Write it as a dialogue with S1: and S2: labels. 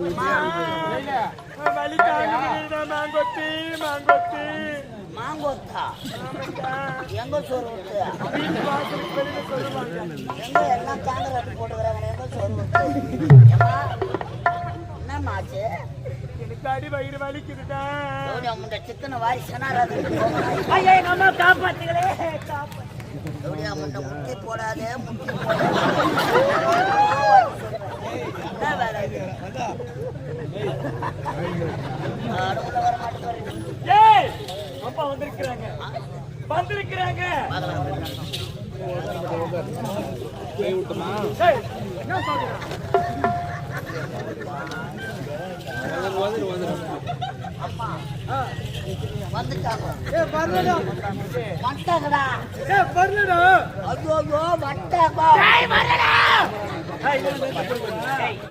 S1: வலி மாங்கொத்தி மாங்கொத்தி
S2: மாங்கொத்தா எங்க சோறு விட்டு எங்க எல்லாம் காங்கிரட் போட்டுக்கிறாங்க எங்க சோறு விட்டு என்னமாச்சு
S1: எனக்கு அடி வயிறு வலிக்குதுடா
S2: முண்ட சிக்கன வாரி சனாராது
S1: எங்க அம்மா காப்பாத்துங்களே
S2: எப்படியா முண்ட முட்டி போடாதே முட்டி போடாதே என்ன வேலை இது அடுப்புல வர மாட்டேங்கிறீங்க
S1: அப்பா வந்திருக்கிறாங்க வந்திருக்கிறாங்க என்ன சொல்றேன்
S2: வந்துட்டாங்க
S1: வந்துட்டாங்கடா
S2: ஐயோ வந்துட்டாங்க